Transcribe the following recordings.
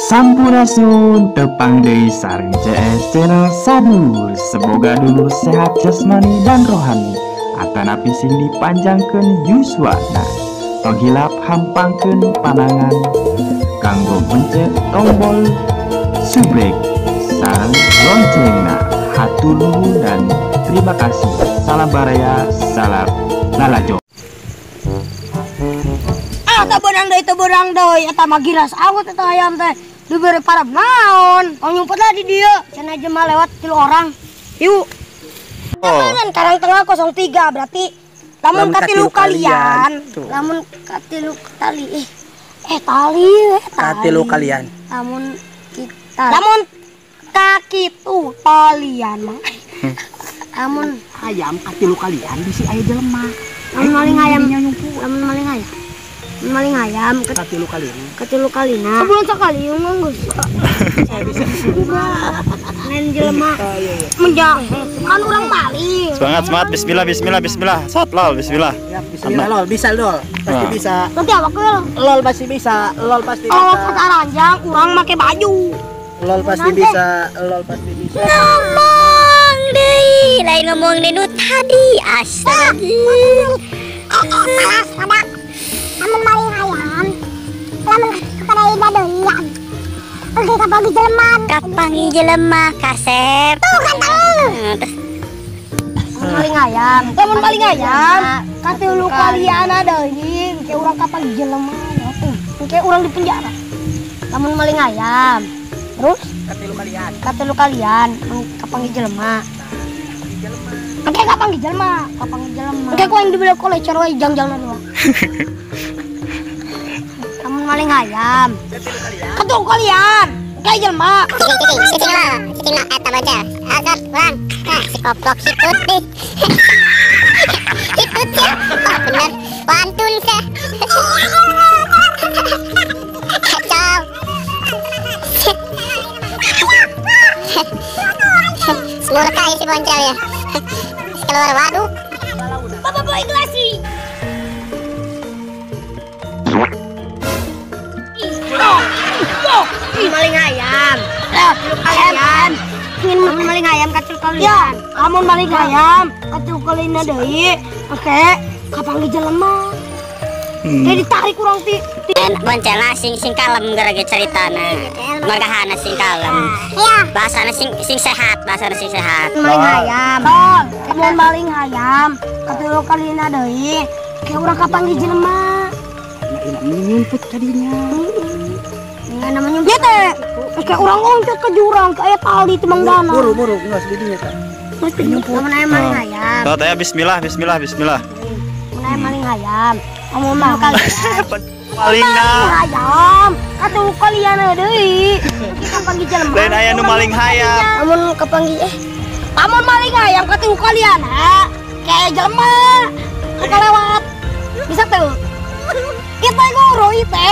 Sampurasun tepang deui sareng CS channel Sadur. Semoga dulur sehat jasmani dan rohani. Atanapi sing dipanjangkeun yuswana. Togilap hampangkeun panangan. Kanggo pencet tombol subrek sareng loncengna. Hatur nuhun dan terima kasih. Salam baraya, salam lalajo. Teu beurang deui eta mah giras awet eta ayam teh. Diberi parab naon? Kau nyumpet lah di dia. Cenah aja mah lewat 3 orang. Yuk. Kan karang tengah 03 berarti lamun katilu kalian. Lamun katilu tali. Katilu kalian. Lamun kakitu kalian mah. Lamun Ayam katilu kalian bisi aya jelema. lamun maling ayam lamun maling ayam Katilu kalian. katilu kalina. Sebelum sekali nganggus. Saya bisa. Nen jelema. Menjang kan urang maling. Semangat, bismillah. Sat lol, bismillah. Ya, bismillah lol, bisa lol. Pasti bisa. Nanti awak we Lol pasti bisa. Lol pasti kalau bisa. pas aranjang urang make baju. Lol pasti bisa. Lol pasti bisa. Ngomong deui, lain ngomong deui nu tadi astaga. Salah, lamun maling ayam, lamun kepada ida doyan. Oke, kapal di jeleman. Kapangi jelema kasep. Tuh kan tahu. Maling ayam, lamun maling ayam, katilu kalian deui, ke urang kapal jelema atuh. Ke urang di penjara. Lamun maling ayam. Terus katilu kalian kapangi jelema. Oke, kapangi jelema. Oke, ku yang dibeli kolej we jang-jangna doang. Lamun maling ayam. Katilu kalian. Oke, jelema. Cicing lo, eta baca. Azab pulang. Nah, si koplok si putih. Si putih. Oh, bener. Pantun seh. Kacau. Seluruh kali si boncel ya. Keluar waduh. Bapak boy glasi. Maling ayam. Kalian ingin maling ayam kacil kalian. Ya, lamun maling ayam kacil kalian deui. Oke, kapangi jelema. Jadi ditarik kurang ti. Boncela sing kalem gara-gara ceritana. Magahana sing kalem. Iya. Bahasana sing sehat, Maling ayam. Lamun maling ayam kacil kalian deui. Kayak urang kapangi jelema. Nyumput tadinya. Enggak namanya teh. Kayak urang loncat ke jurang kayak tali timang dana. Buru geus didinya teh. Lamun aya maling ayam. Tot ya bismillah. Lamun aya maling ayam. Lamun maling kalian. Malingna. Ayam. Atuh kalian deui. Kita panggil jelema. Lain aya nu maling hayam. Lamun kepanggil lamun maling ayam katuh kalian kayak jelema. Kelewat. Bisa tuh. Kita guru itu.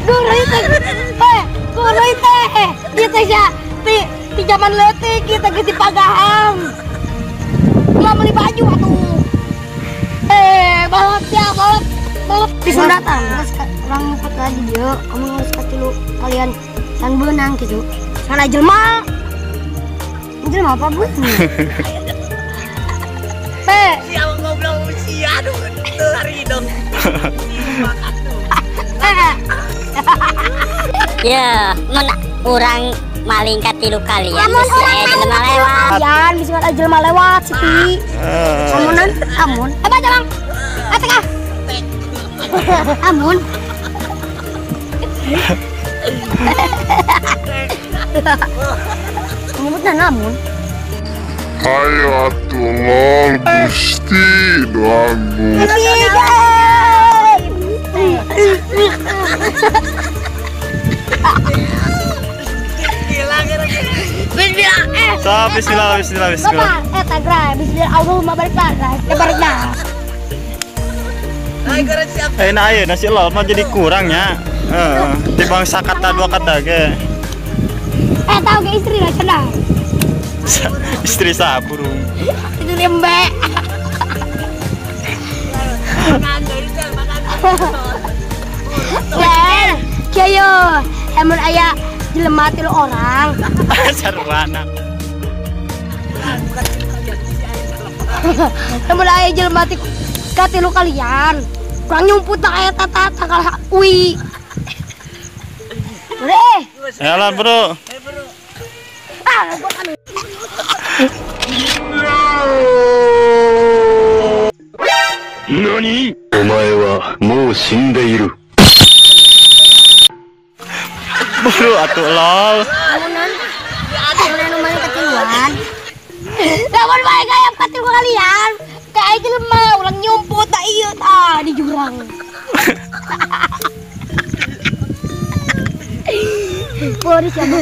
Guru itu. Kita ya di zaman leutik kita ganti pagahang. Mau beli baju atuh. Balap di sundatan. Orang ngumpet lagi dia, kamu harus katilu kalian dan benang gitu. Sana jelma. Jelma apa bu? Siapa ngobrol usia aduh hari dong. Ya, mun urang maling katilu kalian bisi aya jelema lewat. Kalian bisa ada jelma lewat sih. Amun. Apa jalan? Tengah. Amun. Nyebutna namun. Ayo atuh lol Gusti doangmu. Bismillah. Eta gra, bismillah Allahumma barik lana. Barik dah. Ayeuna nasi lol mah jadi kurangnya. Timbang sakata 2 kata ge. Tahu ke istri lah cenah. Istri saburu. Itu lembe. Kiyo, emun aya jelema tilu orang. Sarwana. Emun aya jelema tilu kalian. Kurang nyumput tak aya tata tanggal ui. Boleh. Yalah, Bro. NANI?お前はもう死んでいる。 Bro, atuh lol. Amun main ketiluan. Lamun main kayak katilu kalian. Kayak jelema urang nyumput tak ieu tah di jurang. Boleh siapa?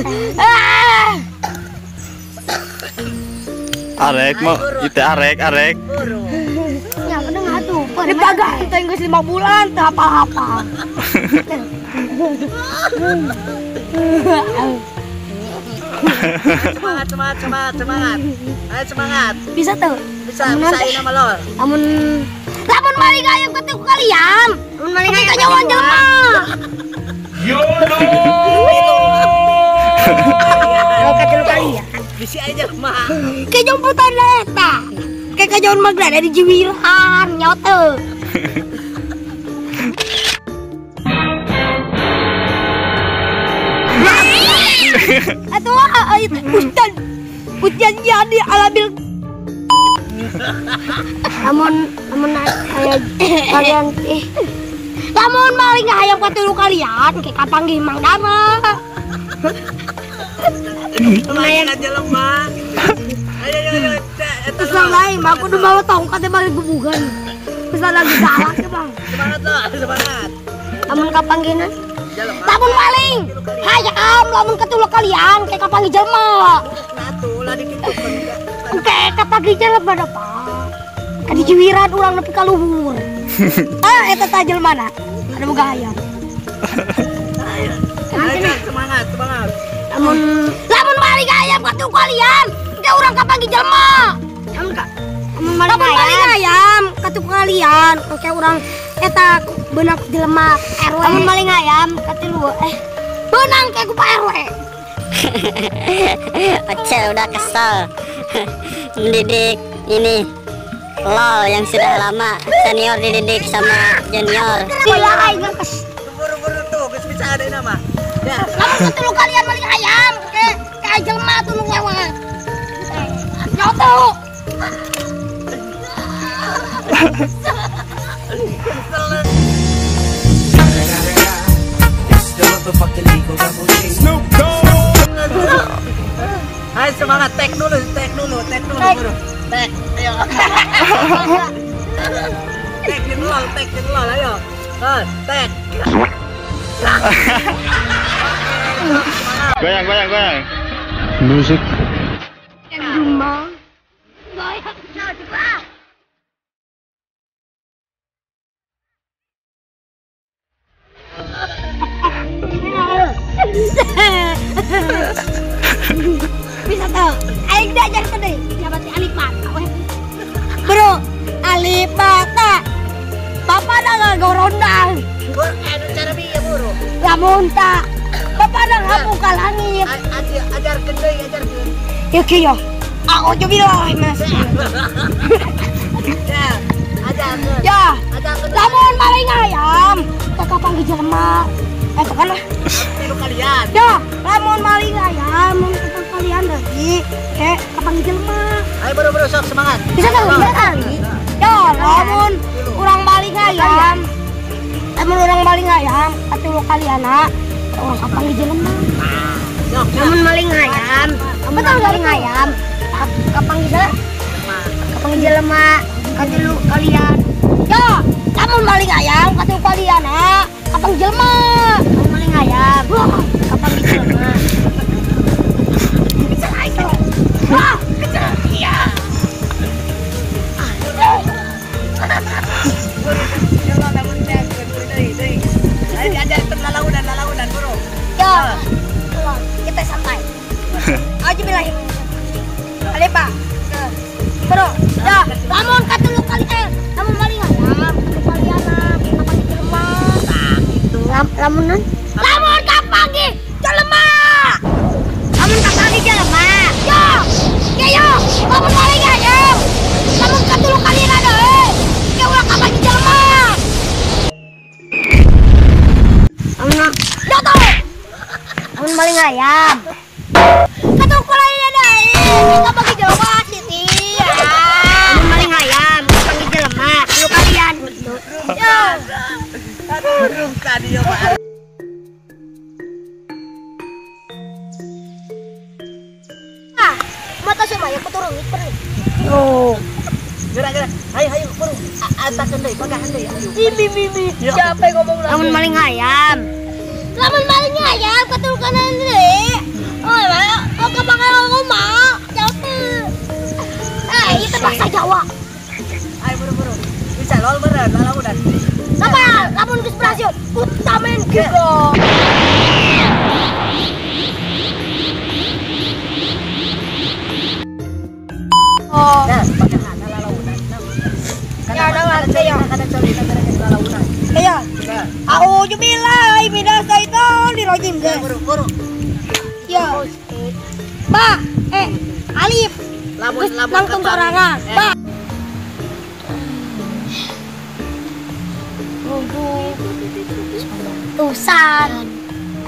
Arek mau itu arek. Ya bener atuh. Di baga itu yang geus 5 bulan teu hafal-hafal. Semangat. Ayo semangat. Bisa tuh. Bisa ini nama lo. Lamun maling ayam ketilu kalian. Lamun maling ayam kajawan jelema. Kalau ketilu kalian. Bisa aja mah. Kayak jemputan eta. Kayak kajawan magrada di jiwiran nyoto. Atau hujan jadi alabil. Namun kalian lamun maling ayam katilu kalian kayak kapanggih Mang Dara. Lumayan aja lemah. Ayo. Terus lain, aku udah bawa tongkatnya balik gebugan. Terus lagi galak ya bang. Semangat. Lamun kapangginan. Lamun maling, hayam lamun katilu kalian kayak kapanggih jelema. Ulah dikit. Kayak kapanggih jelema dah pak. Di jiwiran urang nepi ka luhur. Eta tah jelema ada boga hayam. Semangat. Lamun maling ayam katilu kalian, kayak urang kapanggih jelema. Lamun maling ayam katilu kalian, kayak urang eta beunang jelema RW. Lamun maling ayam katilu beunang kayak ku Pak RW. Ocel udah kesel. Mendidik ini LOL yang sudah lama, senior dididik sama junior. Buru-buru tuh, geus bisa ada nama. Ya. Lamun katilu kalian maling ayam, kayak jelema tuh nu lewat. Nyoto. Hai semangat, tek dulu bro. Tek, ayo. Tek lol, ayo. Tek. Goyang. Musik. Bisa tuh, aing diajar tuh deh, nyabati alipat. Bro, alipata. Papa dah nggak gorondang. Cara biaya buru. Lamun tak, papa dah nggak buka langit. Ajarkeun deui, Yuk yo, aku coba bilang mas. Ya, ajarkeun. Ya, lamun maling ayam, kakak panggil jelema. Kan lah. Tilu kalian. Ya, lamun maling ayam, kakak kalian lagi, kapan jelema. Ayo buru-buru sok semangat. Bisa kali. Ya, lamun urang maling ayam, atuh kalian orang kapan jelema. Lamun maling ayam, betul maling ayam, kapan jelema, katilu kalian. Ya, lamun maling ayam, katilu kalian kapan jelema. Lamun maling ayam, kapan jelema. Bisa lagi. Wah, iya. Lalaudan bro. Ya, kita santai. Aja bilang. Alepa. Bro, ya, lamun katilu kalian, lamun maling ayam, kalian apa di rumah. Lamun kapagi jelema. Lamun kapagi jelema. Yo. Lamun maling ayam. Lamun katulu kali ada ke ulah kapagi jelema. Lamun maling ayam. Katulu kali ada kapagi jelema siti. Lamun maling ayam, kapagi jelema. Lu kalian. Yo. Aduh, tadi ya Pak. Mata semaya keturun perih. Gerak. Ayo, puru. Atakan deui, pagahan deui. Ayo. Mimi. Siapa yang ngomong lamun maling ayam? Lamun maling ayam keturun kanan deui. Oh, kepangan ngomong. Jawab. Itu bahasa Jawa. Ayo buru. Bisa lol beneran, lalunan. Apa? Lamun geus berhasil, utamain gitu. Oh. Nah, pagahan lalunan. Ya, ngerti ya. Kada coli kada lalunan. Iya. A'udzu billahi minasyaitonir rajim. Buru. Ya. Ba, alif. Lamun langsung sorangan. Ba. Tusan.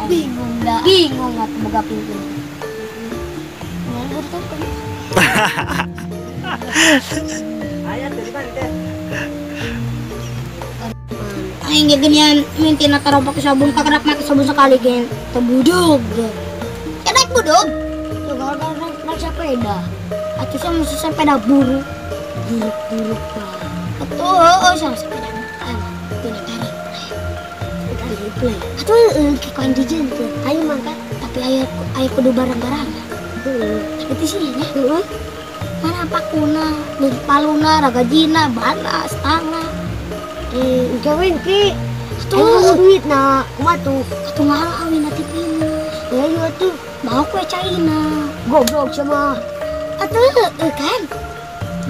Bingung dah boga pintu. Ayat dari mana teh? Aing geuningan mintina taroba ke sabun kakerak make sabun sekali gen tebudug. Ya naik budug. Ya naik sepeda. Atuh saya mesti sepeda buruk. Buruk lah. Atuh saya sepeda. Play. Atuh kayak dijen tuh. Ayo mangkat tapi ayo kudu bareng-bareng. Itu sih nya. Mana pakuna, paluna, ragajina, bana, setengah. Gawin ki. Tuh duit na, kumaha tuh? Atuh ngawin ati pinus. Ya iya tuh, mau kue China. Goblok sama. Atuh kan.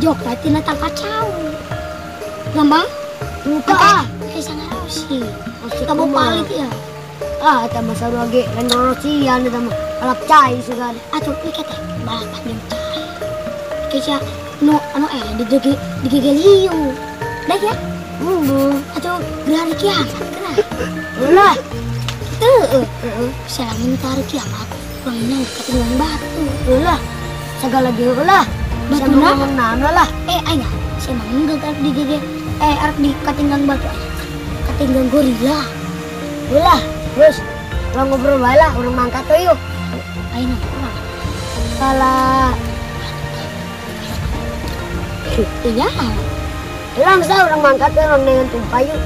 Jok tadi natang kacau. Gampang? Buka. Sangat sih. Kamu palit ya? Eta mah sarua ge lain rosian eta mah alap cai segala. Atuh ieu teh balapan jeung cai. Keca anu digegeliu. Dah ya? Atuh gerari kiamat kenah. Ulah. Salamun tarik kiamat. Bangna ketinggalan batu. Ulah. Sagala ge ulah. Batuna ngomongna lah. Anya, saya mah enggak digege arep dikatinggalan batu. Katinggalan gorila. Ulah. Bos, orang ngobrol bae lah, orang mangkat tuh yuk. Ayo orang. Salah. Iya. Hilang sah orang mangkat tuh orang dengan tumpah yuk.